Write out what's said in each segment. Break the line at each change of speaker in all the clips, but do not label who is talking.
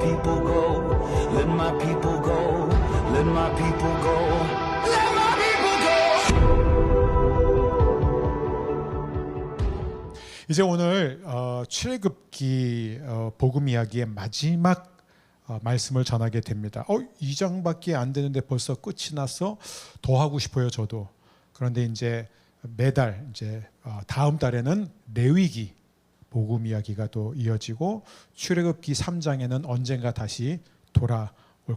people go. Let my people go. Let my people go. Let my people go.
이제 오늘 출애굽기 복음 이야기의 마지막 말씀을 전하게 됩니다. 2장밖에 안 되는데 벌써 끝이 났어? 더 하고 싶어요, 저도. 그런데 이제 매달 이제 다음 달에는 레위기 복음 이야기가 또 이어지고 출애굽기 3장에는 언젠가 다시 돌아올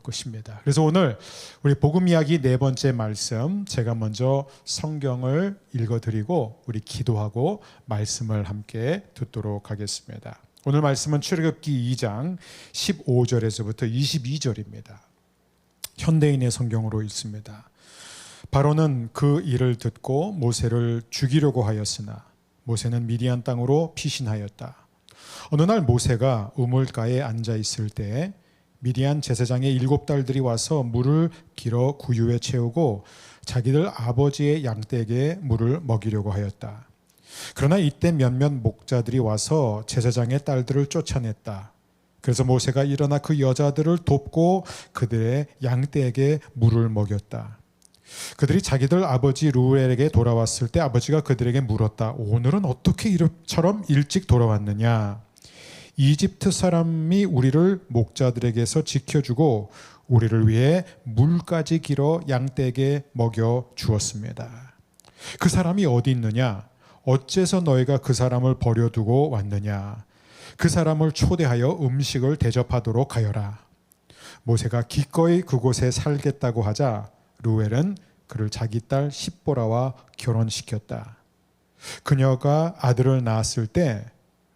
것입니다. 그래서 오늘 우리 복음 이야기 네 번째 말씀, 제가 먼저 성경을 읽어드리고 우리 기도하고 말씀을 함께 듣도록 하겠습니다. 오늘 말씀은 출애굽기 2장 15절에서부터 22절입니다. 현대인의 성경으로 읽습니다. 바로는 그 일을 듣고 모세를 죽이려고 하였으나 모세는 미디안 땅으로 피신하였다. 어느 날 모세가 우물가에 앉아 있을 때 미디안 제사장의 7딸들이 와서 물을 길어 구유에 채우고 자기들 아버지의 양떼에게 물을 먹이려고 하였다. 그러나 이때 몇몇 목자들이 와서 제사장의 딸들을 쫓아냈다. 그래서 모세가 일어나 그 여자들을 돕고 그들의 양떼에게 물을 먹였다. 그들이 자기들 아버지 루엘에게 돌아왔을 때 아버지가 그들에게 물었다. 오늘은 어떻게 이처럼 일찍 돌아왔느냐? 이집트 사람이 우리를 목자들에게서 지켜주고 우리를 위해 물까지 길어 양떼에게 먹여 주었습니다. 그 사람이 어디 있느냐? 어째서 너희가 그 사람을 버려두고 왔느냐? 그 사람을 초대하여 음식을 대접하도록 하여라. 모세가 기꺼이 그곳에 살겠다고 하자 루엘은 그를 자기 딸 십보라와 결혼시켰다. 그녀가 아들을 낳았을 때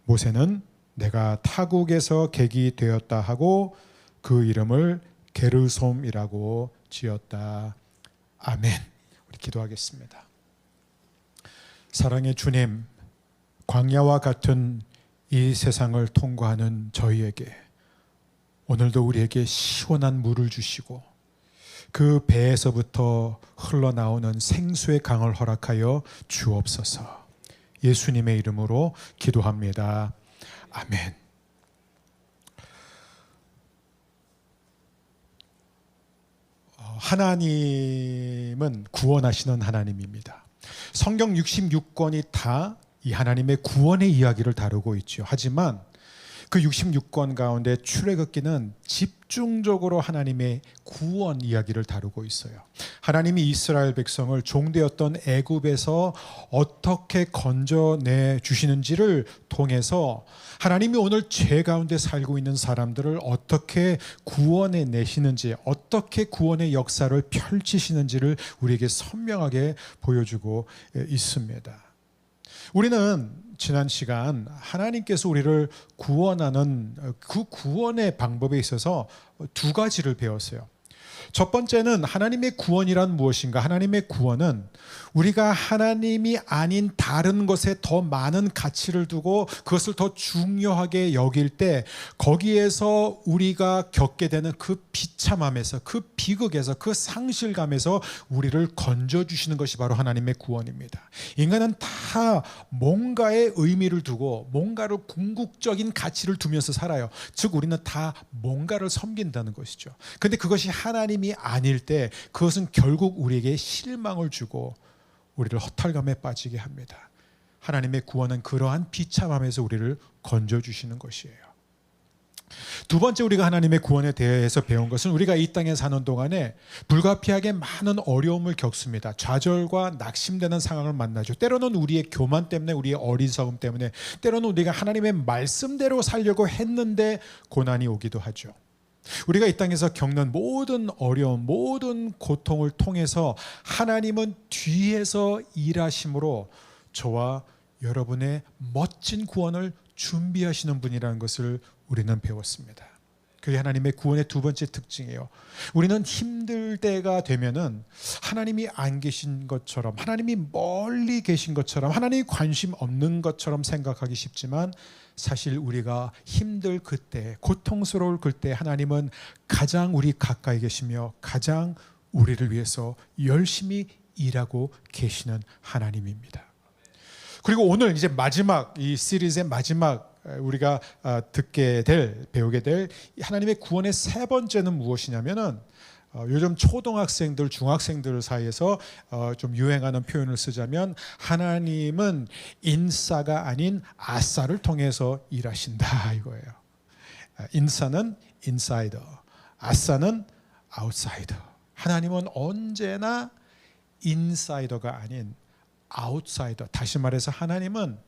모세는 내가 타국에서 객이 되었다 하고 그 이름을 게르솜이라고 지었다. 아멘. 우리 기도하겠습니다. 사랑의 주님, 광야와 같은 이 세상을 통과하는 저희에게 오늘도 우리에게 시원한 물을 주시고 그 배에서부터 흘러나오는 생수의 강을 허락하여 주옵소서. 예수님의 이름으로 기도합니다. 아멘. 하나님은 구원하시는 하나님입니다. 성경 66권이 다 이 하나님의 구원의 이야기를 다루고 있죠. 하지만 그 66권 가운데 출애굽기는 집중적으로 하나님의 구원 이야기를 다루고 있어요. 하나님이 이스라엘 백성을 종되었던 애굽에서 어떻게 건져내 주시는지를 통해서 하나님이 오늘 죄 가운데 살고 있는 사람들을 어떻게 구원해 내시는지, 어떻게 구원의 역사를 펼치시는지를 우리에게 선명하게 보여주고 있습니다. 우리는 지난 시간 하나님께서 우리를 구원하는 그 구원의 방법에 있어서 두 가지를 배웠어요. 첫 번째는 하나님의 구원이란 무엇인가? 하나님의 구원은 우리가 하나님이 아닌 다른 것에 더 많은 가치를 두고 그것을 더 중요하게 여길 때 거기에서 우리가 겪게 되는 그 비참함에서, 그 비극에서, 그 상실감에서 우리를 건져주시는 것이 바로 하나님의 구원입니다. 인간은 다 뭔가의 의미를 두고 뭔가를 궁극적인 가치를 두면서 살아요. 즉 우리는 다 뭔가를 섬긴다는 것이죠. 그런데 그것이 하나님이 아닐 때 그것은 결국 우리에게 실망을 주고 우리를 허탈감에 빠지게 합니다. 하나님의 구원은 그러한 비참함에서 우리를 건져주시는 것이에요. 두 번째 우리가 하나님의 구원에 대해서 배운 것은 우리가 이 땅에 사는 동안에 불가피하게 많은 어려움을 겪습니다. 좌절과 낙심되는 상황을 만나죠. 때로는 우리의 교만 때문에, 우리의 어리석음 때문에, 때로는 우리가 하나님의 말씀대로 살려고 했는데 고난이 오기도 하죠. 우리가 이 땅에서 겪는 모든 어려움, 모든 고통을 통해서 하나님은 뒤에서 일하심으로 저와 여러분의 멋진 구원을 준비하시는 분이라는 것을 우리는 배웠습니다. 그게 하나님의 구원의 두 번째 특징이에요. 우리는 힘들 때가 되면은 하나님이 안 계신 것처럼, 하나님이 멀리 계신 것처럼, 하나님이 관심 없는 것처럼 생각하기 쉽지만 사실 우리가 힘들 그때, 고통스러울 그때 하나님은 가장 우리 가까이 계시며 가장 우리를 위해서 열심히 일하고 계시는 하나님입니다. 그리고 오늘 이제 마지막, 이 시리즈의 마지막 우리가 배우게 될 하나님의 구원의 세 번째는 무엇이냐면은 요즘 초등학생들, 중학생들 사이에서 좀 유행하는 표현을 쓰자면 하나님은 인싸가 아닌 아싸를 통해서 일하신다 이거예요. 인싸는 인사이더, 아싸는 아웃사이더. 하나님은 언제나 인사이더가 아닌 아웃사이더. 다시 말해서 하나님은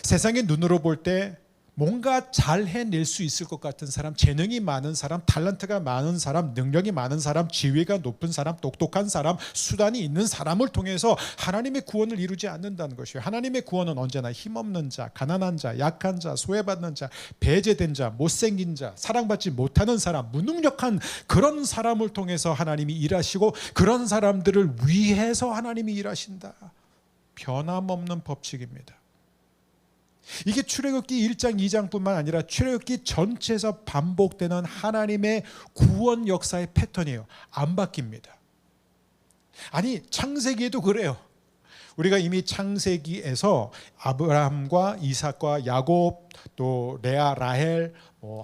세상의 눈으로 볼 때 뭔가 잘 해낼 수 있을 것 같은 사람, 재능이 많은 사람, 탤런트가 많은 사람, 능력이 많은 사람, 지위가 높은 사람, 똑똑한 사람, 수단이 있는 사람을 통해서 하나님의 구원을 이루지 않는다는 것이에요. 하나님의 구원은 언제나 힘없는 자, 가난한 자, 약한 자, 소외받는 자, 배제된 자, 못생긴 자, 사랑받지 못하는 사람, 무능력한 그런 사람을 통해서 하나님이 일하시고 그런 사람들을 위해서 하나님이 일하신다. 변함없는 법칙입니다. 이게 출애굽기 1장 2장뿐만 아니라 출애굽기 전체에서 반복되는 하나님의 구원 역사의 패턴이에요. 안 바뀝니다. 아니 창세기에도 그래요. 우리가 이미 창세기에서 아브라함과 이삭과 야곱, 또 레아, 라헬,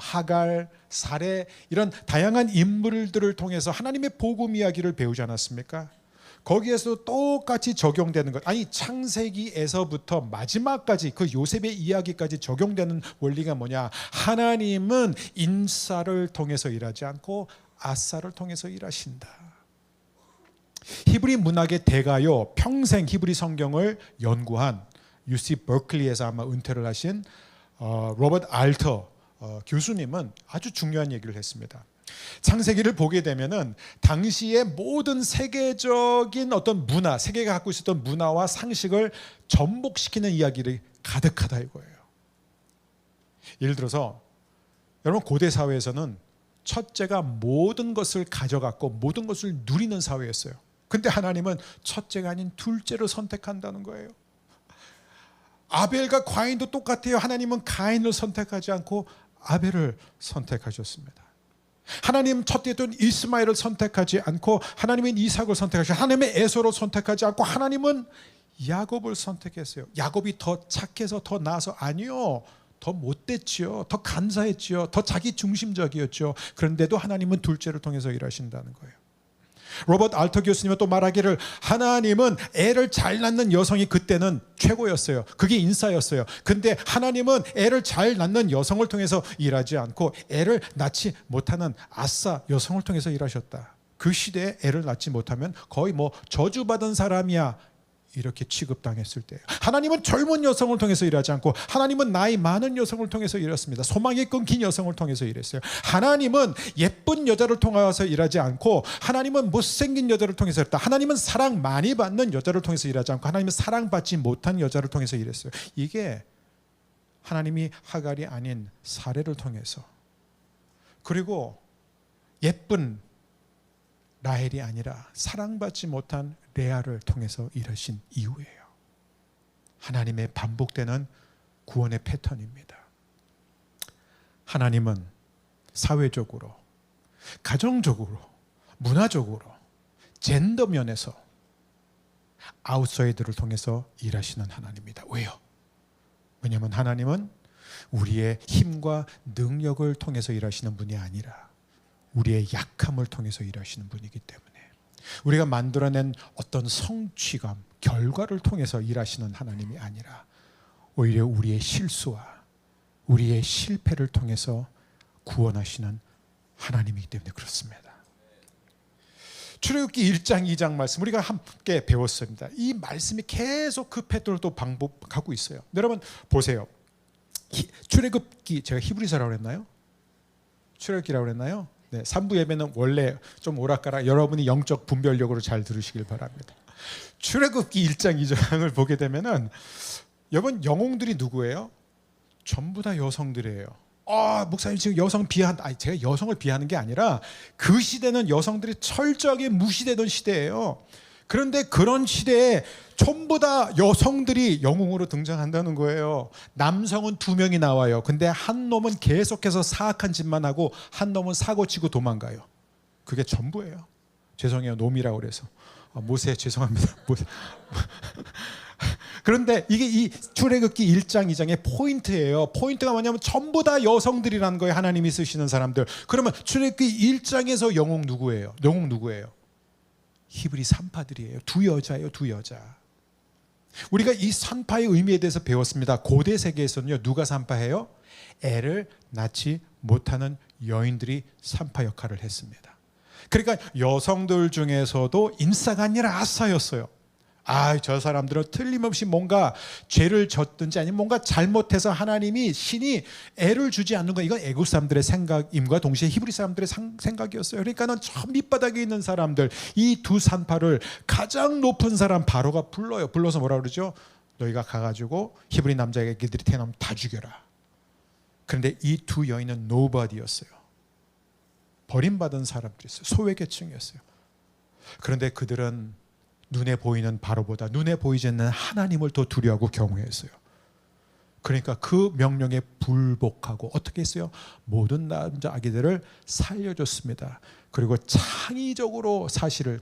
하갈, 사레 이런 다양한 인물들을 통해서 하나님의 복음 이야기를 배우지 않았습니까? 거기에서 똑같이 적용되는 것. 아니 창세기에서부터 마지막까지 그 요셉의 이야기까지 적용되는 원리가 뭐냐? 하나님은 인사를 통해서 일하지 않고 아싸를 통해서 일하신다. 히브리 문학의 대가요, 평생 히브리 성경을 연구한 UC 버클리에서 아마 은퇴를 하신 로버트 알터 교수님은 아주 중요한 얘기를 했습니다. 창세기를 보게 되면은 당시의 모든 세계적인 어떤 문화, 세계가 갖고 있었던 문화와 상식을 전복시키는 이야기를 가득하다 이거예요. 예를 들어서 여러분 고대 사회에서는 첫째가 모든 것을 가져갔고 모든 것을 누리는 사회였어요. 근데 하나님은 첫째가 아닌 둘째를 선택한다는 거예요. 아벨과 가인도 똑같아요. 하나님은 가인을 선택하지 않고 아벨을 선택하셨습니다. 하나님 첫째였던 이스마엘을 선택하지 않고 하나님은 이삭을 선택하셨어요. 하나님은 에서를 선택하지 않고 하나님은 야곱을 선택했어요. 야곱이 더 착해서 더 나아서 아니요. 더 못됐지요. 더 간사했지요. 더 자기 중심적이었죠. 그런데도 하나님은 둘째를 통해서 일하신다는 거예요. 로버트 알터 교수님은 또 말하기를 하나님은 애를 잘 낳는 여성이 그때는 최고였어요. 그게 인싸였어요. 근데 하나님은 애를 잘 낳는 여성을 통해서 일하지 않고 애를 낳지 못하는 아싸 여성을 통해서 일하셨다. 그 시대에 애를 낳지 못하면 거의 저주받은 사람이야 이렇게 취급당했을 때예요. 하나님은 젊은 여성을 통해서 일하지 않고 하나님은 나이 많은 여성을 통해서 일했습니다. 소망이 끊긴 여성을 통해서 일했어요. 하나님은 예쁜 여자를 통해서 일하지 않고 하나님은 못생긴 여자를 통해서 일했다. 하나님은 사랑 많이 받는 여자를 통해서 일하지 않고 하나님은 사랑받지 못한 여자를 통해서 일했어요. 이게 하나님이 하갈이 아닌 사레를 통해서, 그리고 예쁜 라헬이 아니라 사랑받지 못한 레아를 통해서 일하신 이유예요. 하나님의 반복되는 구원의 패턴입니다. 하나님은 사회적으로, 가정적으로, 문화적으로, 젠더 면에서 아웃사이더를 통해서 일하시는 하나님입니다. 왜요? 왜냐하면 하나님은 우리의 힘과 능력을 통해서 일하시는 분이 아니라 우리의 약함을 통해서 일하시는 분이기 때문에, 우리가 만들어낸 어떤 성취감, 결과를 통해서 일하시는 하나님이 아니라 오히려 우리의 실수와 우리의 실패를 통해서 구원하시는 하나님이기 때문에 그렇습니다. 출애굽기 1장 2장 말씀 우리가 함께 배웠습니다. 이 말씀이 계속 그 패턴을 또 반복하고 있어요. 여러분 보세요. 출애굽기, 제가 히브리서라고 그랬나요? 출애굽기라고 그랬나요? 네, 3부 예배는 원래 좀 오락가락 여러분이 영적 분별력으로 잘 들으시길 바랍니다. 출애굽기 1장 2장을 보게 되면은 여러분 영웅들이 누구예요? 전부 다 여성들이에요. 목사님 지금 여성 비하한다. 아니, 제가 여성을 비하는 게 아니라 그 시대는 여성들이 철저하게 무시되던 시대예요. 그런데 그런 시대에 전부 다 여성들이 영웅으로 등장한다는 거예요. 남성은 2명이 나와요. 근데 한 놈은 계속해서 사악한 짓만 하고 한 놈은 사고치고 도망가요. 그게 전부예요. 죄송해요. 놈이라고 그래서. 모세 죄송합니다. 모세. 그런데 이게 이 출애굽기 1장 2장의 포인트예요. 포인트가 뭐냐면 전부 다 여성들이라는 거예요. 하나님이 쓰시는 사람들. 그러면 출애굽기 1장에서 영웅 누구예요? 영웅 누구예요? 히브리 산파들이에요. 두 여자예요. 두 여자. 우리가 이 산파의 의미에 대해서 배웠습니다. 고대 세계에서는요, 누가 산파해요? 애를 낳지 못하는 여인들이 산파 역할을 했습니다. 그러니까 여성들 중에서도 인싸가 아니라 아싸였어요. 저 사람들은 틀림없이 뭔가 죄를 졌든지 아니면 뭔가 잘못해서 하나님이 신이 애를 주지 않는 거, 이건 애국 사람들의 생각임과 동시에 히브리 사람들의 생각이었어요. 그러니까는 저 밑바닥에 있는 사람들, 이 두 산파를 가장 높은 사람 바로가 불러요. 불러서 뭐라 그러죠? 너희가 가가지고 히브리 남자애기들이 태어나면 다 죽여라. 그런데 이 두 여인은 nobody였어요. 버림받은 사람들이었어요. 소외계층이었어요. 그런데 그들은 눈에 보이는 바로보다 눈에 보이지 않는 하나님을 더 두려워하고 경외했어요. 그러니까 그 명령에 불복하고 어떻게 했어요? 모든 남자 아기들을 살려줬습니다. 그리고 창의적으로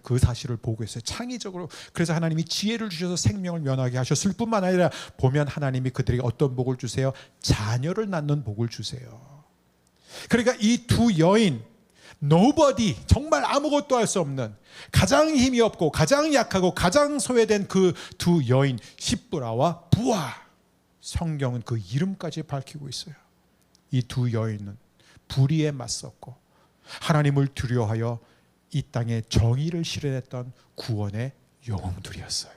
그 사실을 보고 있어요. 창의적으로. 그래서 하나님이 지혜를 주셔서 생명을 면하게 하셨을 뿐만 아니라 보면 하나님이 그들에게 어떤 복을 주세요? 자녀를 낳는 복을 주세요. 그러니까 이 두 여인, nobody, 정말 아무것도 할 수 없는, 가장 힘이 없고 가장 약하고 가장 소외된 그 두 여인 시브라와 부하, 성경은 그 이름까지 밝히고 있어요. 이 두 여인은 불의에 맞섰고 하나님을 두려워하여 이 땅에 정의를 실현했던 구원의 영웅들이었어요.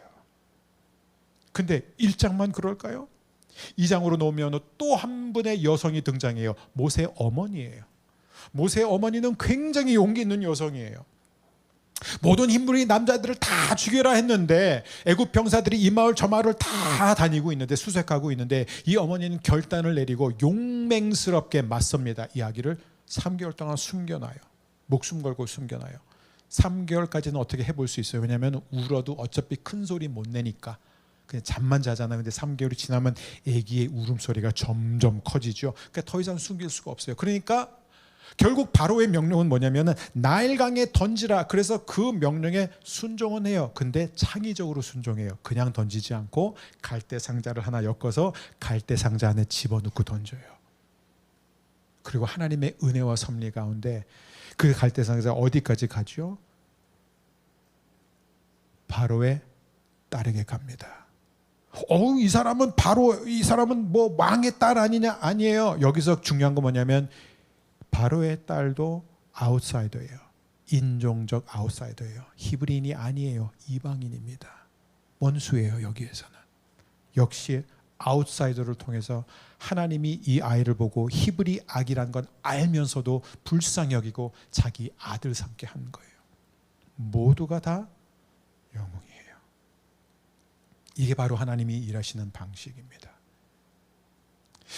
근데 1장만 그럴까요? 2장으로 놓으면 또 한 분의 여성이 등장해요. 모세 어머니예요. 모세의 어머니는 굉장히 용기 있는 여성이에요. 모든 히브리 남자들을 다 죽여라 했는데 애굽 병사들이 이 마을 저 마을을 다 다니고 있는데, 수색하고 있는데, 이 어머니는 결단을 내리고 용맹스럽게 맞섭니다. 이 아기를 3개월 동안 숨겨놔요. 목숨 걸고 숨겨놔요. 3개월까지는 어떻게 해볼 수 있어요. 왜냐하면 울어도 어차피 큰 소리 못 내니까 그냥 잠만 자잖아요. 근데 3개월이 지나면 아기의 울음소리가 점점 커지죠. 그러니까 더 이상 숨길 수가 없어요. 그러니까 결국 바로의 명령은 뭐냐면은 나일강에 던지라. 그래서 그 명령에 순종은 해요. 근데 창의적으로 순종해요. 그냥 던지지 않고 갈대 상자를 하나 엮어서 갈대 상자 안에 집어넣고 던져요. 그리고 하나님의 은혜와 섭리 가운데 그 갈대 상자가 어디까지 가죠? 바로의 딸에게 갑니다. 이 사람은 뭐 왕의 딸 아니냐? 아니에요. 여기서 중요한 건 뭐냐면 바로의 딸도 아웃사이더예요. 인종적 아웃사이더예요. 히브리인이 아니에요. 이방인입니다. 원수예요. 여기에서는. 역시 아웃사이더를 통해서 하나님이 이 아이를 보고 히브리 아기란 건 알면서도 불쌍히 여기고 자기 아들 삼게 한 거예요. 모두가 다 영웅이에요. 이게 바로 하나님이 일하시는 방식입니다.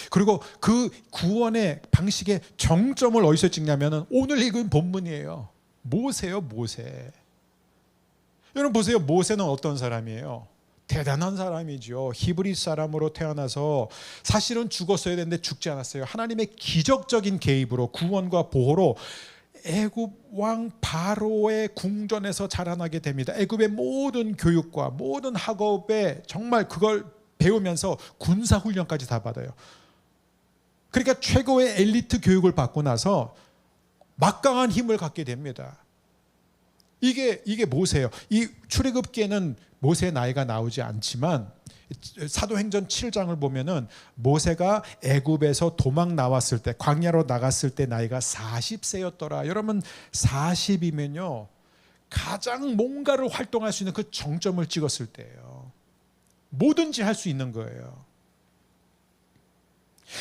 그리고 그 구원의 방식의 정점을 어디서 찍냐면 오늘 읽은 본문이에요. 모세요, 모세. 여러분 보세요. 모세는 어떤 사람이에요? 대단한 사람이죠. 히브리 사람으로 태어나서 사실은 죽었어야 되는데 죽지 않았어요. 하나님의 기적적인 개입으로, 구원과 보호로 애굽 왕 바로의 궁전에서 자라나게 됩니다. 애굽의 모든 교육과 모든 학업에 정말 그걸 배우면서 군사 훈련까지 다 받아요. 그러니까 최고의 엘리트 교육을 받고 나서 막강한 힘을 갖게 됩니다. 이게 모세예요. 이 출애굽기에는 모세의 나이가 나오지 않지만 사도행전 7장을 보면은 모세가 애굽에서 도망 나왔을 때, 광야로 나갔을 때 나이가 40세였더라. 여러분 40이면요 가장 뭔가를 활동할 수 있는 그 정점을 찍었을 때예요. 뭐든지 할 수 있는 거예요.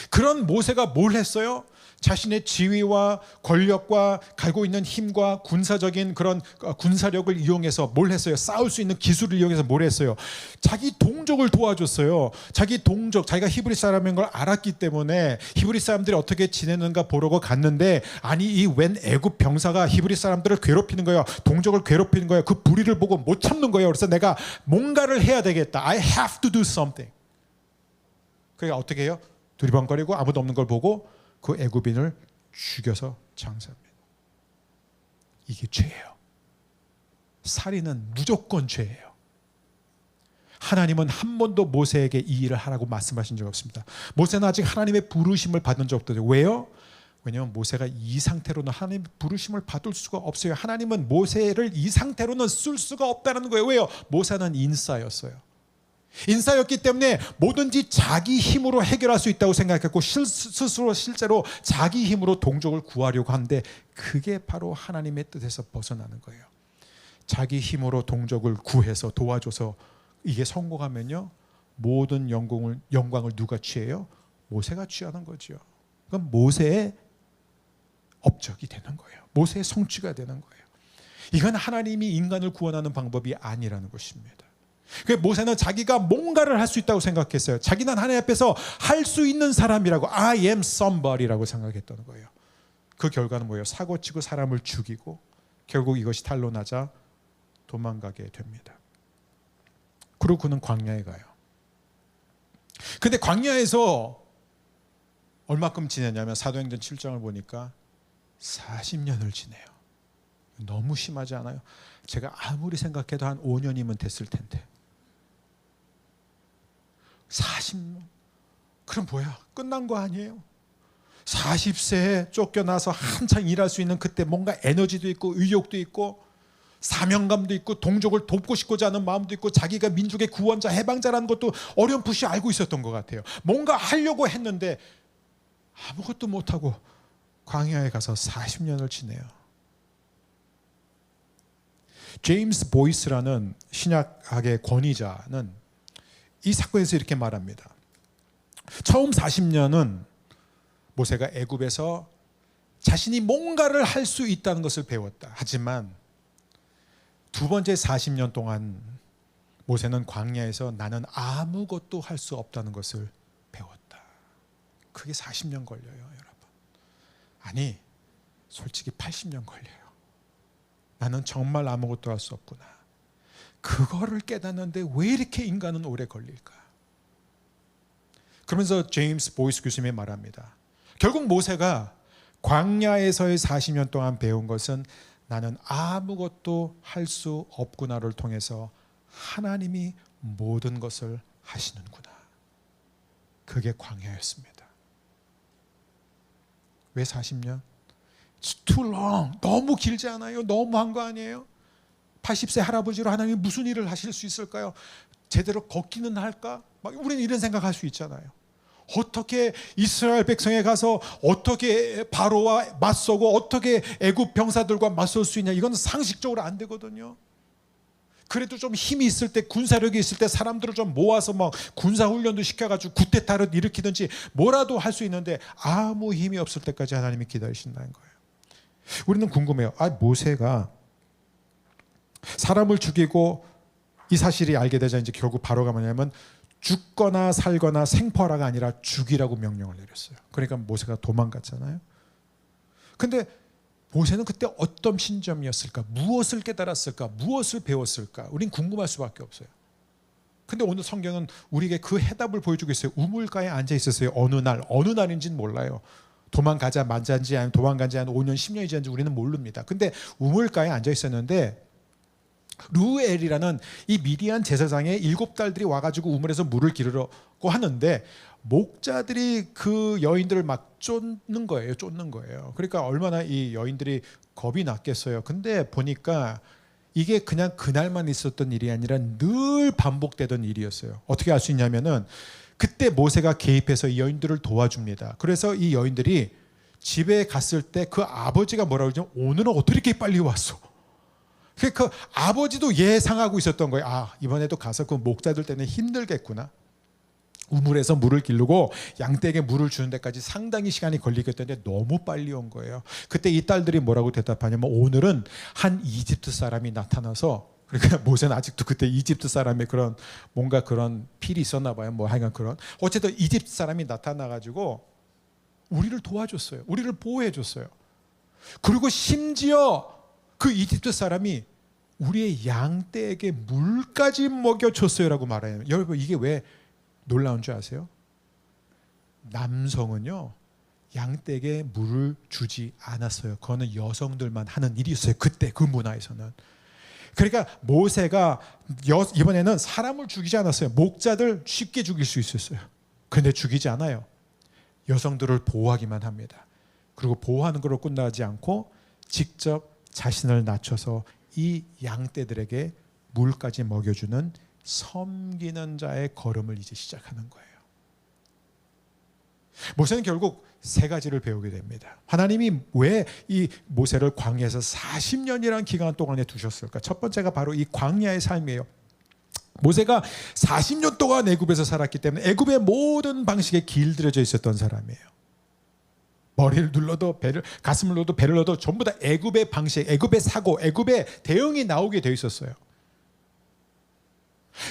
그런 모세가 뭘 했어요? 자신의 지위와 권력과 가지고 있는 힘과 군사적인 그런 군사력을 이용해서 뭘 했어요? 싸울 수 있는 기술을 이용해서 뭘 했어요? 자기 동족을 도와줬어요. 자기 동족, 자기가 히브리 사람인 걸 알았기 때문에 히브리 사람들이 어떻게 지내는가 보려고 갔는데, 아니 이 웬 애굽 병사가 히브리 사람들을 괴롭히는 거예요. 동족을 괴롭히는 거예요. 그 불의를 보고 못 참는 거예요. 그래서 내가 뭔가를 해야 되겠다. I have to do something. 그러니까 어떻게 해요? 두리번거리고 아무도 없는 걸 보고 그 애굽인을 죽여서 장사합니다. 이게 죄예요. 살인은 무조건 죄예요. 하나님은 한 번도 모세에게 이 일을 하라고 말씀하신 적 없습니다. 모세는 아직 하나님의 부르심을 받은 적 없거든요. 왜요? 왜냐하면 모세가 이 상태로는 하나님의 부르심을 받을 수가 없어요. 하나님은 모세를 이 상태로는 쓸 수가 없다는 거예요. 왜요? 모세는 인싸였어요. 인싸였기 때문에 뭐든지 자기 힘으로 해결할 수 있다고 생각했고 스스로 실제로 자기 힘으로 동족을 구하려고 하는데 그게 바로 하나님의 뜻에서 벗어나는 거예요. 자기 힘으로 동족을 구해서 도와줘서 이게 성공하면요, 모든 영광을 누가 취해요? 모세가 취하는 거죠. 그럼 모세의 업적이 되는 거예요. 모세의 성취가 되는 거예요. 이건 하나님이 인간을 구원하는 방법이 아니라는 것입니다. 모세는 자기가 뭔가를 할 수 있다고 생각했어요. 자기는 하나님 앞에서 할 수 있는 사람이라고, I am somebody라고 생각했던 거예요. 그 결과는 뭐예요? 사고치고 사람을 죽이고 결국 이것이 탄로나자 도망가게 됩니다. 그리고 그는 광야에 가요. 근데 광야에서 얼마큼 지내냐면 사도행전 7장을 보니까 40년을 지내요. 너무 심하지 않아요? 제가 아무리 생각해도 한 5년이면 됐을 텐데 40년? 그럼 뭐야? 끝난 거 아니에요? 40세에 쫓겨나서 한창 일할 수 있는 그때 뭔가 에너지도 있고 의욕도 있고 사명감도 있고 동족을 돕고 싶고자 하는 마음도 있고 자기가 민족의 구원자 해방자라는 것도 어렴풋이 알고 있었던 것 같아요. 뭔가 하려고 했는데 아무것도 못하고 광야에 가서 40년을 지내요. 제임스 보이스라는 신약학의 권위자는 이 사건에서 이렇게 말합니다. 처음 40년은 모세가 애굽에서 자신이 뭔가를 할 수 있다는 것을 배웠다. 하지만 두 번째 40년 동안 모세는 광야에서 나는 아무것도 할 수 없다는 것을 배웠다. 그게 40년 걸려요, 여러분. 아니, 솔직히 80년 걸려요. 나는 정말 아무것도 할 수 없구나. 그거를 깨닫는데 왜 이렇게 인간은 오래 걸릴까? 그러면서 제임스 보이스 교수님이 말합니다. 결국 모세가 광야에서의 40년 동안 배운 것은 나는 아무것도 할 수 없구나를 통해서 하나님이 모든 것을 하시는구나. 그게 광야였습니다. 왜 40년? It's too long. 너무 길지 않아요? 너무한 거 아니에요? 80세 할아버지로 하나님이 무슨 일을 하실 수 있을까요? 제대로 걷기는 할까? 우리는 이런 생각할 수 있잖아요. 어떻게 이스라엘 백성에 가서 어떻게 바로와 맞서고 어떻게 애굽 병사들과 맞설 수 있냐? 이건 상식적으로 안 되거든요. 그래도 좀 힘이 있을 때, 군사력이 있을 때 사람들을 좀 모아서 막 군사훈련도 시켜가지고 쿠데타를 일으키든지 뭐라도 할 수 있는데 아무 힘이 없을 때까지 하나님이 기다리신다는 거예요. 우리는 궁금해요. 모세가 사람을 죽이고 이 사실이 알게 되자 이제 결국 바로가 뭐냐면 죽거나 살거나 생포하라가 아니라 죽이라고 명령을 내렸어요. 그러니까 모세가 도망갔잖아요. 근데 모세는 그때 어떤 신점이었을까? 무엇을 깨달았을까? 무엇을 배웠을까? 우린 궁금할 수밖에 없어요. 근데 오늘 성경은 우리에게 그 해답을 보여주고 있어요. 우물가에 앉아 있었어요. 어느 날인지는 몰라요. 도망가자 만잔지 아니면 도망간지 한 5년 10년이 지난지 우리는 모릅니다. 근데 우물가에 앉아 있었는데 루엘이라는 이 미디안 제사장의 7딸들이 와가지고 우물에서 물을 기르려고 하는데 목자들이 그 여인들을 막 쫓는 거예요. 그러니까 얼마나 이 여인들이 겁이 났겠어요. 근데 보니까 이게 그냥 그날만 있었던 일이 아니라 늘 반복되던 일이었어요. 어떻게 알 수 있냐면은 그때 모세가 개입해서 이 여인들을 도와줍니다. 그래서 이 여인들이 집에 갔을 때 그 아버지가 뭐라고 그러죠? 오늘은 어떻게 이렇게 빨리 왔어? 그 아버지도 예상하고 있었던 거예요. 이번에도 가서 그 목자들 때문에 힘들겠구나. 우물에서 물을 기르고 양떼에게 물을 주는 데까지 상당히 시간이 걸리겠던데 너무 빨리 온 거예요. 그때 이 딸들이 뭐라고 대답하냐면 오늘은 한 이집트 사람이 나타나서, 그러니까 모세는 아직도 그때 이집트 사람의 그런 뭔가 그런 필이 있었나 봐요. 뭐 하여간 그런. 어쨌든 이집트 사람이 나타나가지고 우리를 도와줬어요. 우리를 보호해줬어요. 그리고 심지어 그 이집트 사람이 우리의 양떼에게 물까지 먹여줬어요라고 말해요. 여러분 이게 왜 놀라운 줄 아세요? 남성은요 양떼에게 물을 주지 않았어요. 그거는 여성들만 하는 일이었어요. 그때 그 문화에서는. 그러니까 모세가 이번에는 사람을 죽이지 않았어요. 목자들 쉽게 죽일 수 있었어요. 그런데 죽이지 않아요. 여성들을 보호하기만 합니다. 그리고 보호하는 걸로 끝나지 않고 직접 자신을 낮춰서 이 양떼들에게 물까지 먹여주는 섬기는 자의 걸음을 이제 시작하는 거예요. 모세는 결국 세 가지를 배우게 됩니다. 하나님이 왜 이 모세를 광야에서 40년이라는 기간 동안에 두셨을까? 첫 번째가 바로 이 광야의 삶이에요. 모세가 40년 동안 애굽에서 살았기 때문에 애굽의 모든 방식에 길들여져 있었던 사람이에요. 머리를 눌러도 가슴을 눌러도 배를 눌러도 전부 다 애굽의 방식, 애굽의 사고, 애굽의 대응이 나오게 돼 있었어요.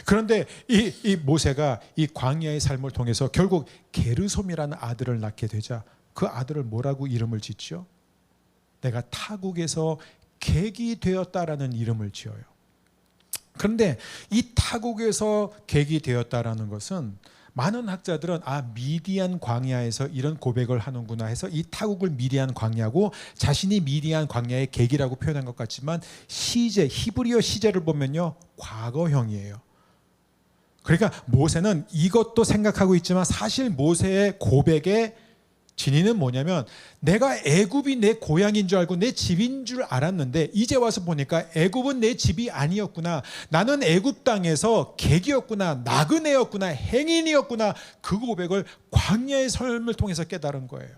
그런데 이 모세가 이 광야의 삶을 통해서 결국 게르솜이라는 아들을 낳게 되자 그 아들을 뭐라고 이름을 짓죠? 내가 타국에서 객이 되었다라는 이름을 지어요. 그런데 이 타국에서 객이 되었다라는 것은 많은 학자들은 미디안 광야에서 이런 고백을 하는구나 해서 이 타국을 미디안 광야고 자신이 미디안 광야의 객이라고 표현한 것 같지만 시제, 히브리어 시제를 보면요 과거형이에요. 그러니까 모세는 이것도 생각하고 있지만 사실 모세의 고백의 진위는 뭐냐면 내가 애굽이 내 고향인 줄 알고 내 집인 줄 알았는데 이제 와서 보니까 애굽은 내 집이 아니었구나. 나는 애굽 땅에서 객이었구나. 나그네였구나. 행인이었구나. 그 고백을 광야의 삶을 통해서 깨달은 거예요.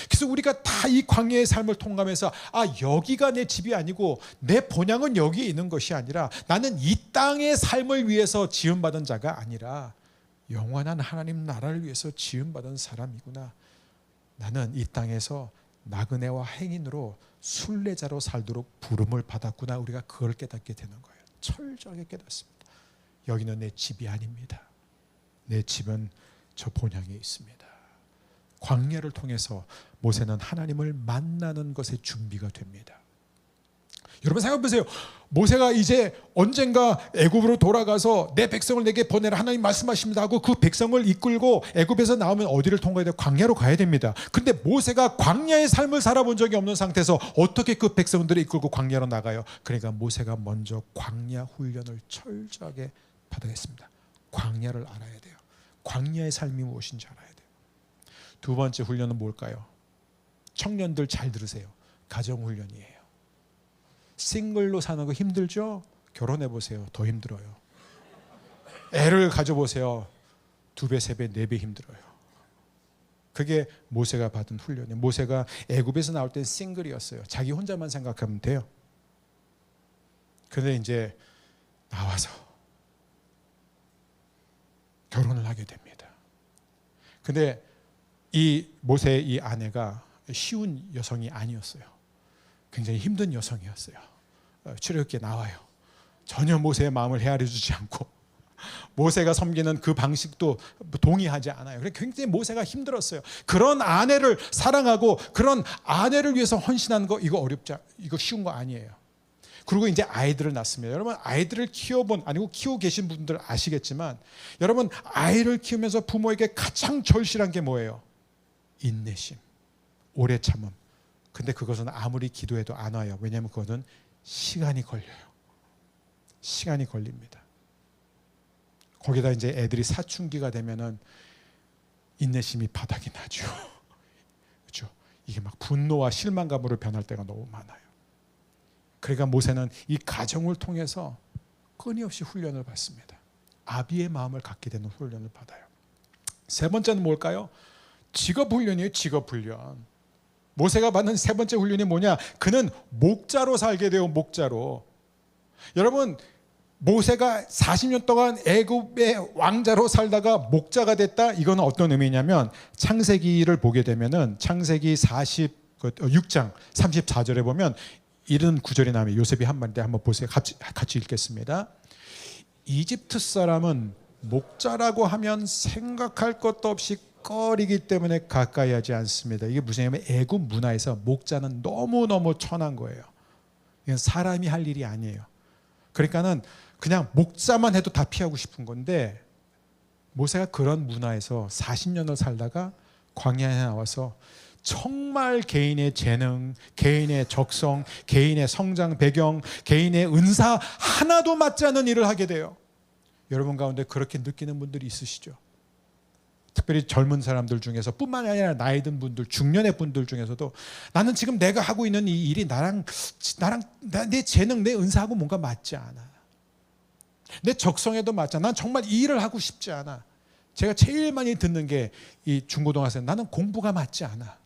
그래서 우리가 다 이 광야의 삶을 통과하면서 여기가 내 집이 아니고 내 본향은 여기에 있는 것이 아니라 나는 이 땅의 삶을 위해서 지음받은 자가 아니라 영원한 하나님 나라를 위해서 지음받은 사람이구나. 나는 이 땅에서 나그네와 행인으로 순례자로 살도록 부름을 받았구나. 우리가 그걸 깨닫게 되는 거예요. 철저하게 깨닫습니다. 여기는 내 집이 아닙니다. 내 집은 저 본향에 있습니다. 광야를 통해서 모세는 하나님을 만나는 것에 준비가 됩니다. 여러분 생각해 보세요. 모세가 이제 언젠가 애굽으로 돌아가서 내 백성을 내게 보내라 하나님 말씀하십니다 하고 그 백성을 이끌고 애굽에서 나오면 어디를 통과해야 돼요? 광야로 가야 됩니다. 근데 모세가 광야의 삶을 살아본 적이 없는 상태에서 어떻게 그 백성들을 이끌고 광야로 나가요? 그러니까 모세가 먼저 광야 훈련을 철저하게 받아냈습니다. 광야를 알아야 돼요. 광야의 삶이 무엇인지 알아야 돼요. 두 번째 훈련은 뭘까요? 청년들 잘 들으세요. 가정훈련이에요. 싱글로 사는 거 힘들죠? 결혼해 보세요. 더 힘들어요. 애를 가져보세요. 2배, 3배, 4배 힘들어요. 그게 모세가 받은 훈련이에요. 모세가 애굽에서 나올 땐 싱글이었어요. 자기 혼자만 생각하면 돼요. 그런데 이제 나와서 결혼을 하게 됩니다. 근데 이 모세의 이 아내가 쉬운 여성이 아니었어요. 굉장히 힘든 여성이었어요. 출애굽기에 나와요. 전혀 모세의 마음을 헤아려 주지 않고 모세가 섬기는 그 방식도 동의하지 않아요. 그래서 굉장히 모세가 힘들었어요. 그런 아내를 사랑하고 그런 아내를 위해서 헌신하는 거 이거 이거 쉬운 거 아니에요. 그리고 이제 아이들을 낳습니다. 여러분 아이들을 키우고 계신 분들 아시겠지만 여러분 아이를 키우면서 부모에게 가장 절실한 게 뭐예요? 인내심, 오래 참음. 근데 그것은 아무리 기도해도 안 와요. 왜냐하면 그것은 시간이 걸려요. 시간이 걸립니다. 거기다 이제 애들이 사춘기가 되면은 인내심이 바닥이 나죠. 그렇죠? 이게 막 분노와 실망감으로 변할 때가 너무 많아요. 그러니까 모세는 이 가정을 통해서 끊임없이 훈련을 받습니다. 아비의 마음을 갖게 되는 훈련을 받아요. 세 번째는 뭘까요? 직업 훈련이에요. 직업 훈련. 모세가 받는 세 번째 훈련이 뭐냐? 그는 목자로 살게 돼요. 목자로. 여러분 모세가 40년 동안 애굽의 왕자로 살다가 목자가 됐다. 이건 어떤 의미냐면 창세기를 보게 되면은 창세기 6장 34절에 보면 이런 구절이 나와요. 요셉이 한 말인데 한번 보세요. 같이 읽겠습니다. 이집트 사람은 목자라고 하면 생각할 것도 없이 꺼리기 때문에 가까이 하지 않습니다. 이게 무슨 얘기냐면 애굽 문화에서 목자는 너무너무 천한 거예요. 이건 사람이 할 일이 아니에요. 그러니까는 그냥 목자만 해도 다 피하고 싶은 건데 모세가 그런 문화에서 40년을 살다가 광야에 나와서 정말 개인의 재능, 개인의 적성, 개인의 성장 배경, 개인의 은사 하나도 맞지 않는 일을 하게 돼요. 여러분 가운데 그렇게 느끼는 분들이 있으시죠? 특별히 젊은 사람들 중에서 뿐만 아니라 나이 든 분들, 중년의 분들 중에서도 나는 지금 내가 하고 있는 이 일이 내 재능, 내 은사하고 뭔가 맞지 않아. 내 적성에도 맞지 않아. 난 정말 이 일을 하고 싶지 않아. 제가 제일 많이 듣는 게 이 중고등학생, 나는 공부가 맞지 않아.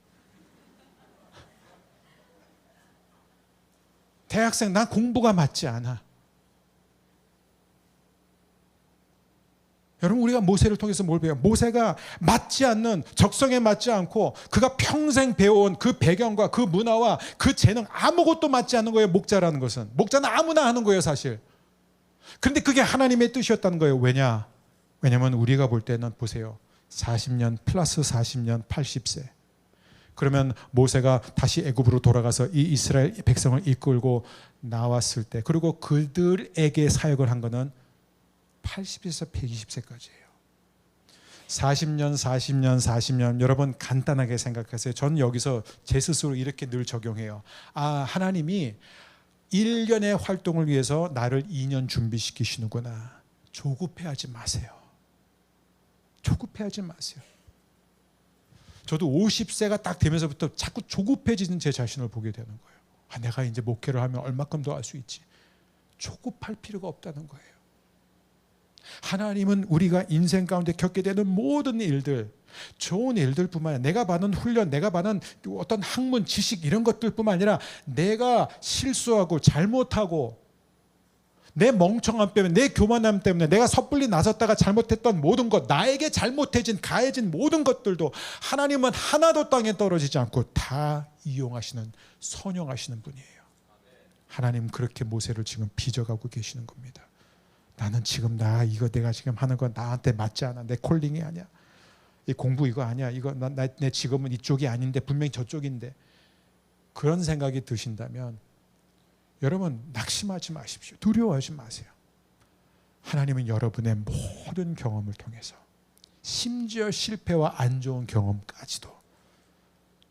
대학생, 난 공부가 맞지 않아. 여러분, 우리가 모세를 통해서 뭘 배워요? 모세가 맞지 않는, 적성에 맞지 않고 그가 평생 배워온 그 배경과 그 문화와 그 재능 아무것도 맞지 않는 거예요. 목자라는 것은. 목자는 아무나 하는 거예요, 사실. 그런데 그게 하나님의 뜻이었다는 거예요. 왜냐하면 우리가 볼 때는 보세요. 40년 플러스 40년 80세. 그러면 모세가 다시 애굽으로 돌아가서 이 이스라엘 백성을 이끌고 나왔을 때, 그리고 그들에게 사역을 한 거는 80에서 120세까지예요. 40년. 여러분 간단하게 생각하세요. 저는 여기서 제 스스로 이렇게 늘 적용해요. 하나님이 1년의 활동을 위해서 나를 2년 준비시키시는구나. 조급해하지 마세요. 조급해하지 마세요. 저도 50세가 딱 되면서부터 자꾸 조급해지는 제 자신을 보게 되는 거예요. 내가 이제 목회를 하면 얼마큼 더 할 수 있지. 조급할 필요가 없다는 거예요. 하나님은 우리가 인생 가운데 겪게 되는 모든 일들, 좋은 일들뿐만 아니라 내가 받는 훈련, 내가 받는 어떤 학문, 지식 이런 것들뿐만 아니라 내가 실수하고 잘못하고 내 멍청함 때문에, 내 교만함 때문에 내가 섣불리 나섰다가 잘못했던 모든 것, 나에게 잘못해진, 가해진 모든 것들도 하나님은 하나도 땅에 떨어지지 않고 다 이용하시는, 선용하시는 분이에요. 하나님 그렇게 모세를 지금 빚어가고 계시는 겁니다. 나는 지금 이거 내가 지금 하는 건 나한테 맞지 않아. 내 콜링이 아니야. 이 공부 이거 아니야. 이거 내 직업은 이쪽이 아닌데 분명히 저쪽인데. 그런 생각이 드신다면 여러분 낙심하지 마십시오. 두려워하지 마세요. 하나님은 여러분의 모든 경험을 통해서, 심지어 실패와 안 좋은 경험까지도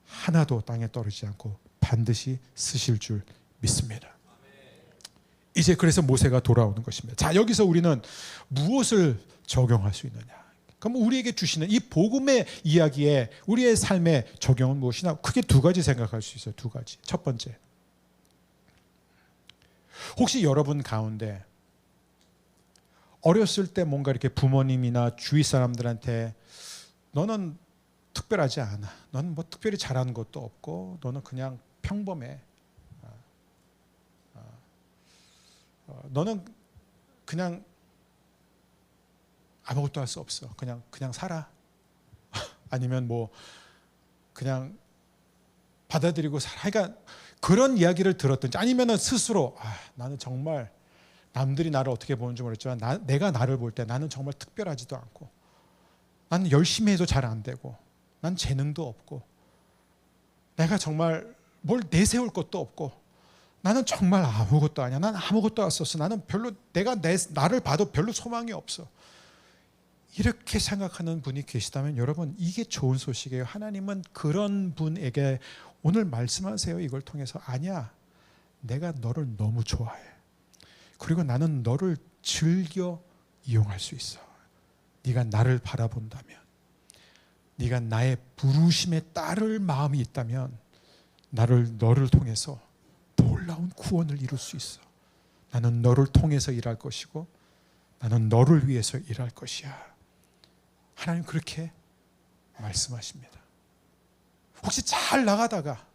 하나도 땅에 떨어지지 않고 반드시 쓰실 줄 믿습니다. 이제 그래서 모세가 돌아오는 것입니다. 자, 여기서 우리는 무엇을 적용할 수 있느냐? 그럼 우리에게 주시는 이 복음의 이야기에 우리의 삶의 적용은 무엇이냐? 크게 두 가지 생각할 수 있어요. 두 가지. 첫 번째, 혹시 여러분 가운데 어렸을 때 뭔가 이렇게 부모님이나 주위 사람들한테 너는 특별하지 않아, 너는 뭐 특별히 잘하는 것도 없고 너는 그냥 평범해, 너는 그냥 아무것도 할 수 없어, 그냥 살아 아니면 뭐 그냥 받아들이고 살아, 그러니까 그런 이야기를 들었든지, 아니면은 스스로 나는 정말 남들이 나를 어떻게 보는지 모르겠지만 내가 나를 볼 때 나는 정말 특별하지도 않고, 나는 열심히 해도 잘 안 되고, 난 재능도 없고, 내가 정말 뭘 내세울 것도 없고, 나는 정말 아무것도 아니야, 난 아무것도 안 썼어, 나는 별로 나를 봐도 별로 소망이 없어, 이렇게 생각하는 분이 계시다면 여러분, 이게 좋은 소식이에요. 하나님은 그런 분에게 오늘 말씀하세요. 이걸 통해서, 아니야, 내가 너를 너무 좋아해. 그리고 나는 너를 즐겨 이용할 수 있어. 네가 나를 바라본다면, 네가 나의 부르심에 따를 마음이 있다면 너를 통해서 놀라운 구원을 이룰 수 있어. 나는 너를 통해서 일할 것이고 나는 너를 위해서 일할 것이야. 하나님 그렇게 말씀하십니다. 혹시 잘 나가다가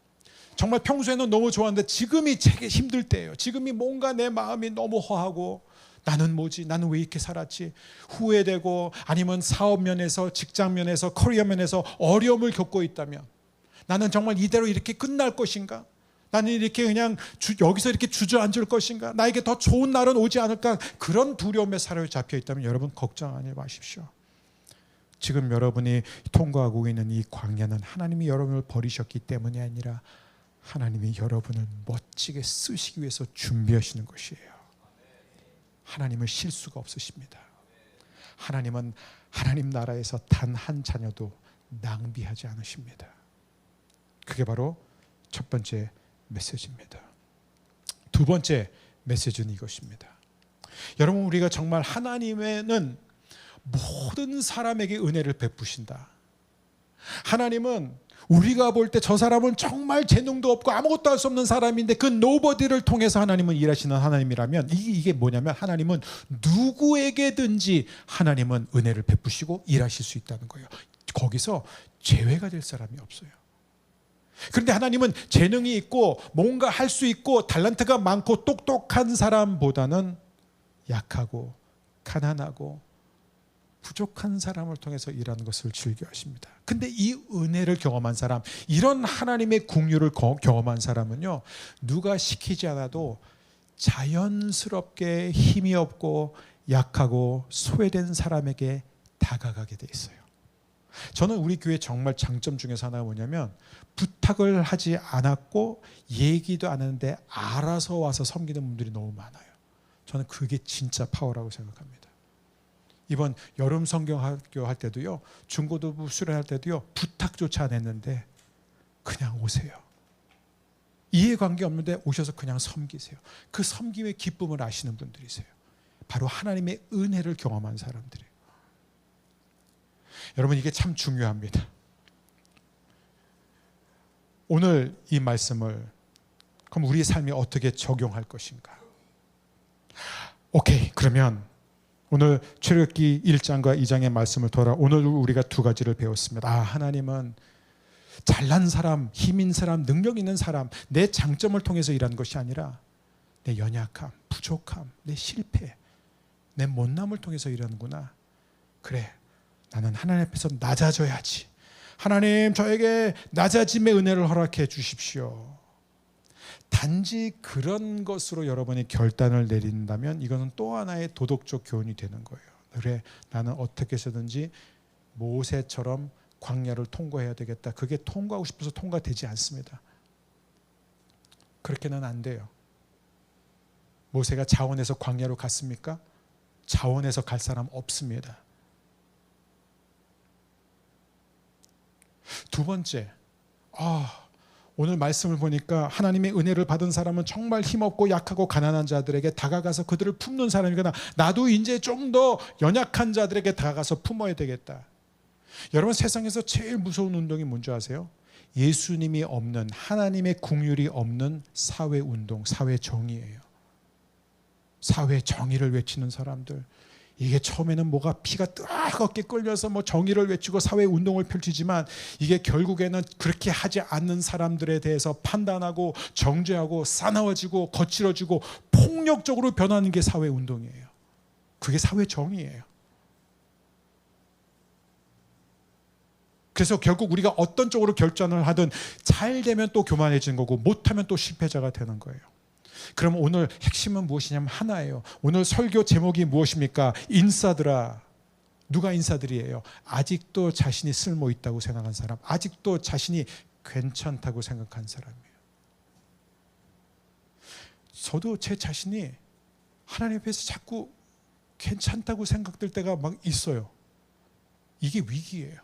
정말 평소에는 너무 좋았는데 지금이 되게 힘들 때예요. 지금이 뭔가 내 마음이 너무 허하고, 나는 뭐지? 나는 왜 이렇게 살았지? 후회되고, 아니면 사업 면에서, 직장 면에서, 커리어 면에서 어려움을 겪고 있다면, 나는 정말 이대로 이렇게 끝날 것인가? 나는 이렇게 그냥 여기서 이렇게 주저앉을 것인가? 나에게 더 좋은 날은 오지 않을까? 그런 두려움에 사로잡혀 있다면 여러분 걱정하지 마십시오. 지금 여러분이 통과하고 있는 이 광야는 하나님이 여러분을 버리셨기 때문이 아니라 하나님이 여러분을 멋지게 쓰시기 위해서 준비하시는 것이에요. 하나님은 실수가 없으십니다. 하나님은 하나님 나라에서 단 한 자녀도 낭비하지 않으십니다. 그게 바로 첫 번째 메시지입니다. 두 번째 메시지는 이것입니다. 여러분, 우리가 정말 하나님은 모든 사람에게 은혜를 베푸신다. 하나님은 우리가 볼 때 저 사람은 정말 재능도 없고 아무것도 할 수 없는 사람인데 그 노버디를 통해서 하나님은 일하시는 하나님이라면, 이게 뭐냐면 하나님은 누구에게든지 하나님은 은혜를 베푸시고 일하실 수 있다는 거예요. 거기서 제외가 될 사람이 없어요. 그런데 하나님은 재능이 있고 뭔가 할 수 있고 달란트가 많고 똑똑한 사람보다는 약하고 가난하고 부족한 사람을 통해서 일하는 것을 즐겨하십니다. 근데 이 은혜를 경험한 사람, 이런 하나님의 긍휼을 경험한 사람은요, 누가 시키지 않아도 자연스럽게 힘이 없고 약하고 소외된 사람에게 다가가게 돼 있어요. 저는 우리 교회 정말 장점 중에서 하나가 뭐냐면, 부탁을 하지 않았고 얘기도 안 했는데 알아서 와서 섬기는 분들이 너무 많아요. 저는 그게 진짜 파워라고 생각합니다. 이번 여름 성경학교 할 때도요, 중고등부 수련할 때도요, 부탁조차 안 했는데 그냥 오세요. 이해관계 없는데 오셔서 그냥 섬기세요. 그 섬김의 기쁨을 아시는 분들이세요. 바로 하나님의 은혜를 경험한 사람들이에요. 여러분, 이게 참 중요합니다. 오늘 이 말씀을 그럼 우리의 삶에 어떻게 적용할 것인가? 오케이, 그러면 오늘 출애굽기 1장과 2장의 말씀을 돌아 오늘 우리가 두 가지를 배웠습니다. 하나님은 잘난 사람, 힘 있는 사람, 능력 있는 사람, 내 장점을 통해서 일하는 것이 아니라 내 연약함, 부족함, 내 실패, 내 못남을 통해서 일하는구나. 그래, 나는 하나님 앞에서 낮아져야지. 하나님, 저에게 낮아짐의 은혜를 허락해 주십시오. 단지 그런 것으로 여러분이 결단을 내린다면 이거는 또 하나의 도덕적 교훈이 되는 거예요. 그래, 나는 어떻게 해서든지 모세처럼 광야를 통과해야 되겠다. 그게 통과하고 싶어서 통과되지 않습니다. 그렇게는 안 돼요. 모세가 자원에서 광야로 갔습니까? 자원에서 갈 사람 없습니다. 두 번째, 오늘 말씀을 보니까 하나님의 은혜를 받은 사람은 정말 힘없고 약하고 가난한 자들에게 다가가서 그들을 품는 사람이거나, 나도 이제 좀 더 연약한 자들에게 다가가서 품어야 되겠다. 여러분, 세상에서 제일 무서운 운동이 뭔지 아세요? 예수님이 없는, 하나님의 긍휼이 없는 사회운동, 사회정의예요. 사회정의를 외치는 사람들, 이게 처음에는 뭐가 피가 뜨겁게 끓여서 정의를 외치고 사회운동을 펼치지만, 이게 결국에는 그렇게 하지 않는 사람들에 대해서 판단하고 정죄하고 사나워지고 거칠어지고 폭력적으로 변하는 게 사회운동이에요. 그게 사회정의예요. 그래서 결국 우리가 어떤 쪽으로 결단을 하든 잘 되면 또 교만해지는 거고 못하면 또 실패자가 되는 거예요. 그럼 오늘 핵심은 무엇이냐면 하나예요. 오늘 설교 제목이 무엇입니까? 인싸들아. 누가 인싸들이에요? 아직도 자신이 쓸모 있다고 생각한 사람, 아직도 자신이 괜찮다고 생각한 사람이에요. 저도 제 자신이 하나님 앞에서 자꾸 괜찮다고 생각될 때가 막 있어요. 이게 위기예요.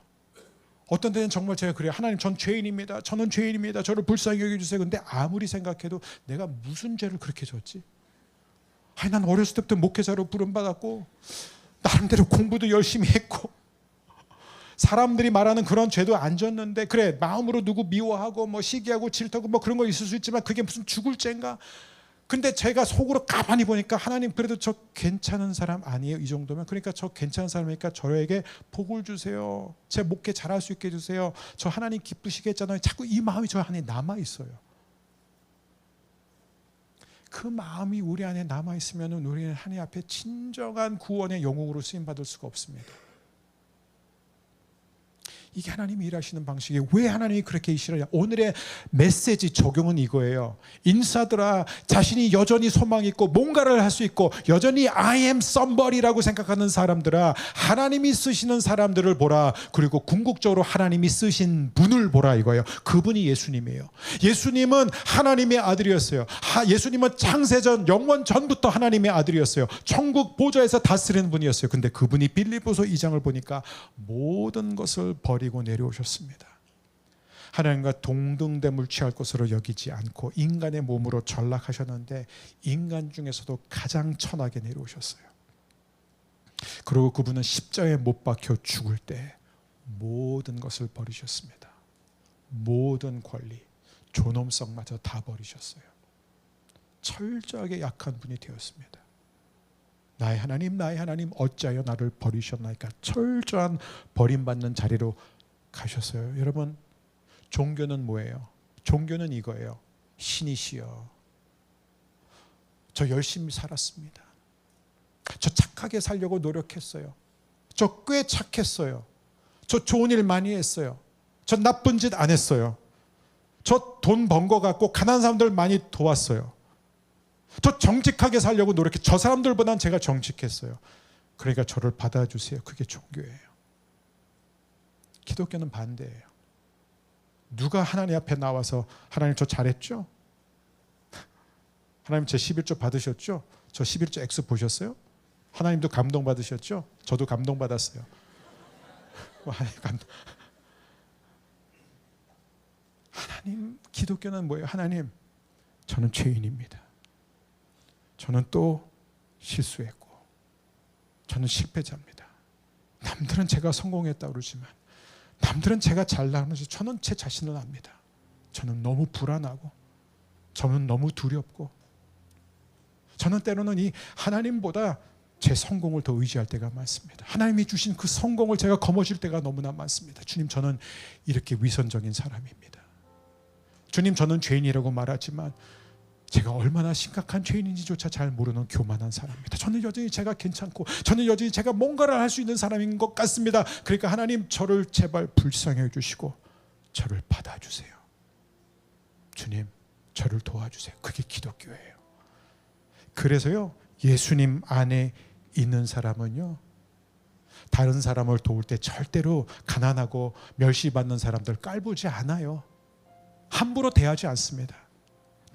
어떤 때는 정말 제가 그래요. 하나님, 전 죄인입니다. 저는 죄인입니다. 저를 불쌍히 여겨주세요. 근데 아무리 생각해도 내가 무슨 죄를 그렇게 졌지? 난 어렸을 때부터 목회자로 부름받았고 나름대로 공부도 열심히 했고 사람들이 말하는 그런 죄도 안 졌는데, 그래, 마음으로 누구 미워하고 시기하고 질투하고 그런 거 있을 수 있지만 그게 무슨 죽을 죄인가? 근데 제가 속으로 가만히 보니까 하나님, 그래도 저 괜찮은 사람 아니에요? 이 정도면. 그러니까 저 괜찮은 사람이니까 저에게 복을 주세요. 제 목회 잘할 수 있게 해주세요. 저 하나님 기쁘시게 했잖아요. 자꾸 이 마음이 저 안에 남아있어요. 그 마음이 우리 안에 남아있으면 우리는 하나님 앞에 진정한 구원의 영웅으로 쓰임받을 수가 없습니다. 이게 하나님이 일하시는 방식이에요. 왜 하나님이 그렇게 일하냐? 오늘의 메시지 적용은 이거예요. 인싸들아, 자신이 여전히 소망이 있고 뭔가를 할 수 있고 여전히 I am somebody라고 생각하는 사람들아, 하나님이 쓰시는 사람들을 보라. 그리고 궁극적으로 하나님이 쓰신 분을 보라 이거예요. 그분이 예수님이에요. 예수님은 하나님의 아들이었어요. 예수님은 창세전, 영원 전부터 하나님의 아들이었어요. 천국 보좌에서 다스리는 분이었어요. 근데 그분이 빌립보서 2장을 보니까 모든 것을 버리고 내려오셨습니다. 하나님과 동등됨을 취할 것으로 여기지 않고 인간의 몸으로 전락하셨는데 인간 중에서도 가장 천하게 내려오셨어요. 그리고 그분은 십자가에 못 박혀 죽을 때 모든 것을 버리셨습니다. 모든 권리, 존엄성마저 다 버리셨어요. 철저하게 약한 분이 되었습니다. 나의 하나님 어찌하여 나를 버리셨나이까. 철저한 버림받는 자리로 가셨어요. 여러분, 종교는 뭐예요? 종교는 이거예요. 신이시여, 저 열심히 살았습니다. 저 착하게 살려고 노력했어요. 저 꽤 착했어요. 저 좋은 일 많이 했어요. 저 나쁜 짓 안 했어요. 저 돈 번 거 갖고 가난한 사람들 많이 도왔어요. 저 정직하게 살려고 노력해. 저 사람들보다는 제가 정직했어요. 그러니까 저를 받아주세요. 그게 종교예요. 기독교는 반대예요. 누가 하나님 앞에 나와서 하나님 저 잘했죠? 하나님 제 11조 받으셨죠? 저 11조 X 보셨어요? 하나님도 감동받으셨죠? 저도 감동받았어요. 하나님, 기독교는 뭐예요? 하나님, 저는 죄인입니다. 저는 또 실수했고 저는 실패자입니다. 남들은 제가 성공했다고 그러지만, 남들은 제가 잘나가면서 저는 제 자신을 압니다. 저는 너무 불안하고 저는 너무 두렵고 저는 때로는 이 하나님보다 제 성공을 더 의지할 때가 많습니다. 하나님이 주신 그 성공을 제가 거머쥘 때가 너무나 많습니다. 주님, 저는 이렇게 위선적인 사람입니다. 주님, 저는 죄인이라고 말하지만 제가 얼마나 심각한 죄인인지조차 잘 모르는 교만한 사람입니다. 저는 여전히 제가 괜찮고 저는 여전히 제가 뭔가를 할 수 있는 사람인 것 같습니다. 그러니까 하나님, 저를 제발 불쌍히 해주시고 저를 받아주세요. 주님, 저를 도와주세요. 그게 기독교예요. 그래서요, 예수님 안에 있는 사람은요, 다른 사람을 도울 때 절대로 가난하고 멸시받는 사람들 깔보지 않아요. 함부로 대하지 않습니다.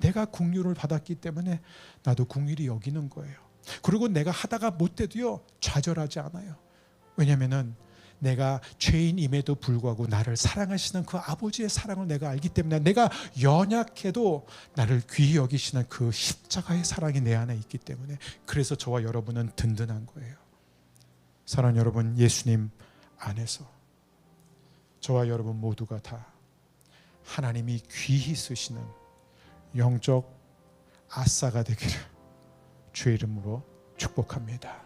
내가 긍휼을 받았기 때문에 나도 긍휼히 여기는 거예요. 그리고 내가 하다가 못해도요, 좌절하지 않아요. 왜냐하면 내가 죄인임에도 불구하고 나를 사랑하시는 그 아버지의 사랑을 내가 알기 때문에, 내가 연약해도 나를 귀히 여기시는 그 십자가의 사랑이 내 안에 있기 때문에, 그래서 저와 여러분은 든든한 거예요. 사랑하는 여러분, 예수님 안에서 저와 여러분 모두가 다 하나님이 귀히 쓰시는 영적 아싸가 되기를 주의 이름으로 축복합니다.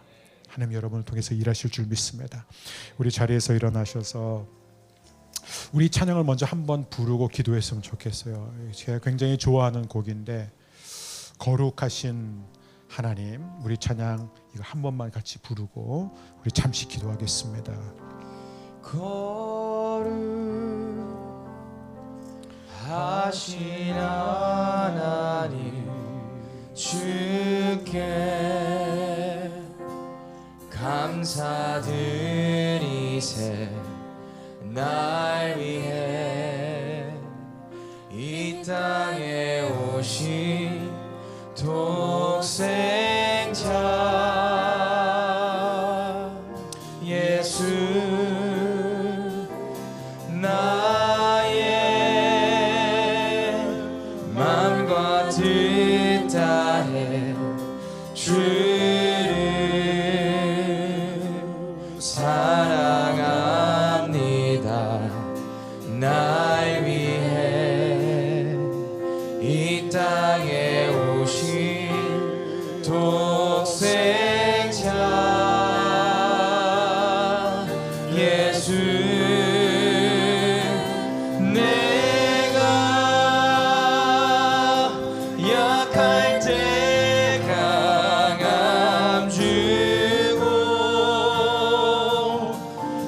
하나님 여러분을 통해서 일하실 줄 믿습니다. 우리 자리에서 일어나셔서 우리 찬양을 먼저 한번 부르고 기도했으면 좋겠어요. 제가 굉장히 좋아하는 곡인데, 거룩하신 하나님, 우리 찬양 이거 한 번만 같이 부르고 우리 잠시 기도하겠습니다.
거룩하신 하나님, 주께 감사드리세. 날 위해 이 땅에 오신 독생자 예수, 나의 맘과 뜻 다해 주를 사랑합니다. 날 위해 이 땅에 오신 독생자 예수, 내가 약할 때 강함 주고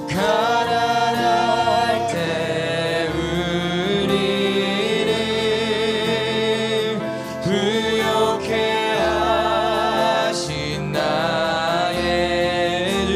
가난할 때 우리를 부욕해 하신 나의 주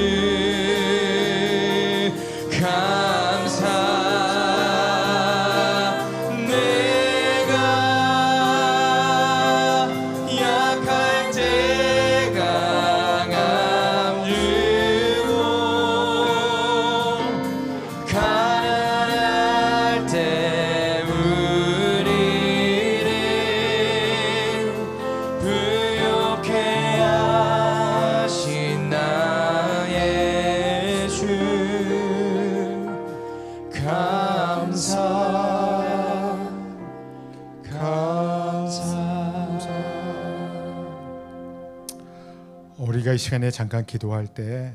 이 시간에 잠깐 기도할 때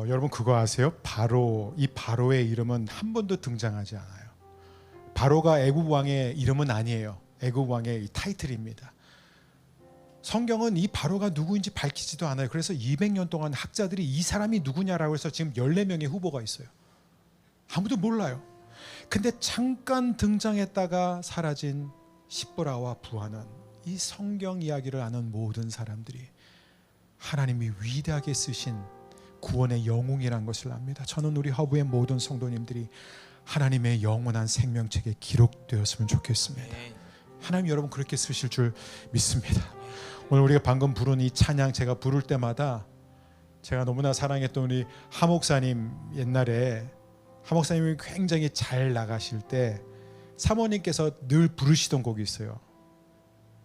여러분 그거 아세요? 바로, 이 바로의 이름은 한 번도 등장하지 않아요. 바로가 애굽 왕의 이름은 아니에요. 애굽 왕의 이 타이틀입니다. 성경은 이 바로가 누구인지 밝히지도 않아요. 그래서 200년 동안 학자들이 이 사람이 누구냐라고 해서 지금 14명의 후보가 있어요. 아무도 몰라요. 근데 잠깐 등장했다가 사라진 시브라와 부하는 이 성경 이야기를 아는 모든 사람들이 하나님이 위대하게 쓰신 구원의 영웅이라는 것을 압니다. 저는 우리 허브의 모든 성도님들이 하나님의 영원한 생명책에 기록되었으면 좋겠습니다. 하나님 여러분 그렇게 쓰실 줄 믿습니다. 오늘 우리가 방금 부른 이 찬양 제가 부를 때마다 제가 너무나 사랑했던 우리 하 목사님, 옛날에 하 목사님이 굉장히 잘 나가실 때 사모님께서 늘 부르시던 곡이 있어요.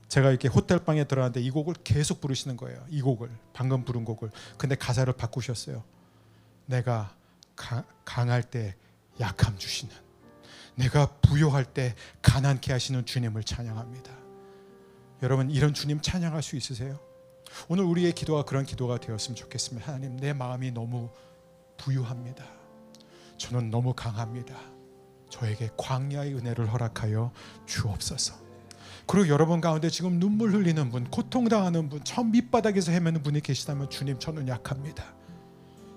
제가 이렇게 호텔방에 들어갔는데 이 곡을 계속 부르시는 거예요. 이 곡을, 방금 부른 곡을. 근데 가사를 바꾸셨어요. 내가 강할 때 약함 주시는, 내가 부요할 때 가난케 하시는 주님을 찬양합니다. 여러분 이런 주님 찬양할 수 있으세요? 오늘 우리의 기도가 그런 기도가 되었으면 좋겠습니다. 하나님, 내 마음이 너무 부유합니다. 저는 너무 강합니다. 저에게 광야의 은혜를 허락하여 주옵소서. 그리고 여러분 가운데 지금 눈물 흘리는 분, 고통당하는 분, 저 밑바닥에서 헤매는 분이 계시다면 주님 저는 약합니다.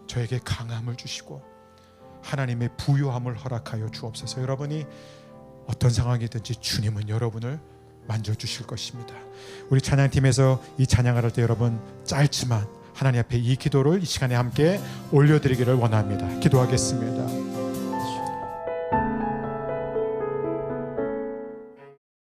저에게 강함을 주시고 하나님의 부요함을 허락하여 주옵소서. 여러분이 어떤 상황이든지 주님은 여러분을 만져주실 것입니다. 우리 찬양팀에서 이 찬양을 할 때 여러분 짧지만 하나님 앞에 이 기도를 이 시간에 함께 올려드리기를 원합니다. 기도하겠습니다.